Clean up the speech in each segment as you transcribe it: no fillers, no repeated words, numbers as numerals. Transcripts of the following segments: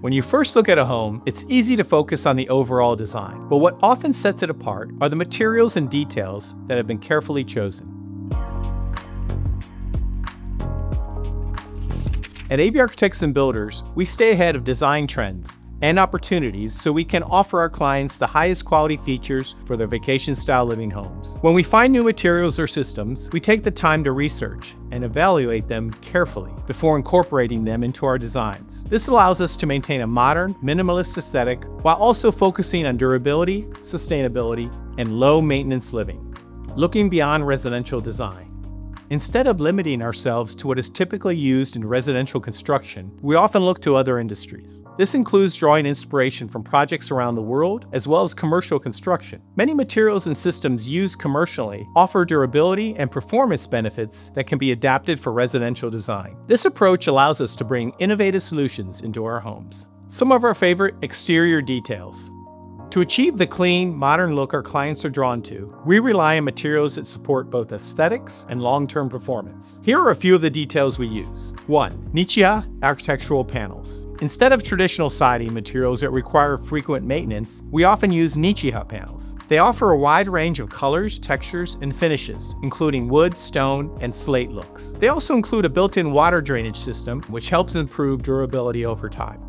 When you first look at a home, it's easy to focus on the overall design, but what often sets it apart are the materials and details that have been carefully chosen. At AB Architects and Builders, we stay ahead of design trends and opportunities so we can offer our clients the highest quality features for their vacation-style living homes. When we find new materials or systems, we take the time to research and evaluate them carefully before incorporating them into our designs. This allows us to maintain a modern, minimalist aesthetic while also focusing on durability, sustainability, and low-maintenance living. Looking beyond residential design. Instead of limiting ourselves to what is typically used in residential construction, we often look to other industries. This includes drawing inspiration from projects around the world, as well as commercial construction. Many materials and systems used commercially offer durability and performance benefits that can be adapted for residential design. This approach allows us to bring innovative solutions into our homes. Some of our favorite exterior details. To achieve the clean, modern look our clients are drawn to, we rely on materials that support both aesthetics and long-term performance. Here are a few of the details we use. 1. Nichiha architectural panels. Instead of traditional siding materials that require frequent maintenance, we often use Nichiha panels. They offer a wide range of colors, textures, and finishes, including wood, stone, and slate looks. They also include a built-in water drainage system, which helps improve durability over time.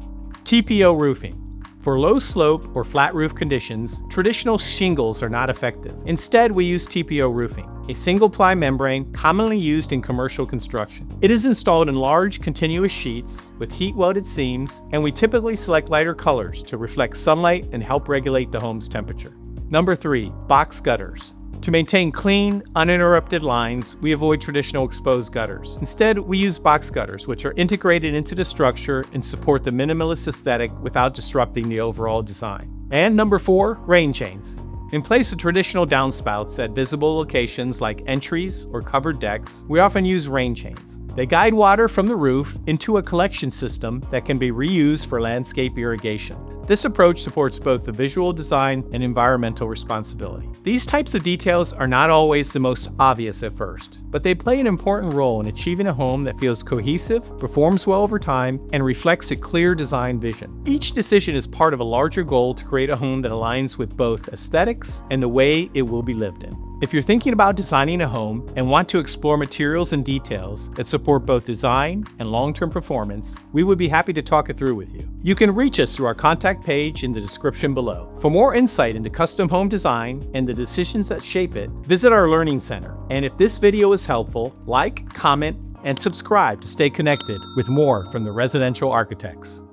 TPO Roofing. For low slope or flat roof conditions, traditional shingles are not effective. Instead, we use TPO roofing, a single-ply membrane commonly used in commercial construction. It is installed in large, continuous sheets with heat-welded seams, and we typically select lighter colors to reflect sunlight and help regulate the home's temperature. Number 3. Box gutters. To maintain clean, uninterrupted lines, we avoid traditional exposed gutters. Instead, we use box gutters, which are integrated into the structure and support the minimalist aesthetic without disrupting the overall design. And number 4, rain chains. In place of traditional downspouts at visible locations like entries or covered decks, we often use rain chains. They guide water from the roof into a collection system that can be reused for landscape irrigation. This approach supports both the visual design and environmental responsibility. These types of details are not always the most obvious at first, but they play an important role in achieving a home that feels cohesive, performs well over time, and reflects a clear design vision. Each decision is part of a larger goal to create a home that aligns with both aesthetics and the way it will be lived in. If you're thinking about designing a home and want to explore materials and details that support both design and long-term performance, we would be happy to talk it through with you. You can reach us through our contact page in the description below. For more insight into custom home design and the decisions that shape it, visit our Learning Center. And if this video is helpful, like, comment, and subscribe to stay connected with more from the residential architects.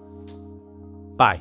Bye.